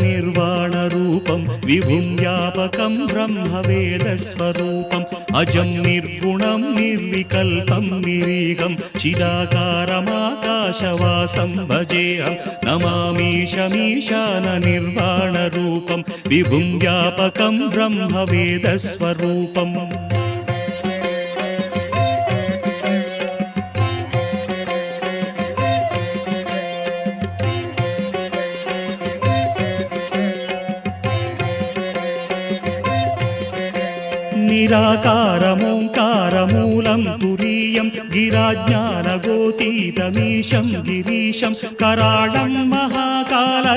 निर्वाणरूपं विभुं व्यापकं ब्रह्मवेदस्वरूपम् अजं निर्गुणं निर्विकल्पं निरीहं चिदाकारमाकाशवासं भजेऽहं नमामीशमीशाननिर्वाणरूपं विभुं व्यापकं ब्रह्मवेदस्वरूपम् निराकारमोङ्कारमूलं तुरीयं गिराज्ञानगोतीतमीशं गिरीशं कराळं महाकाल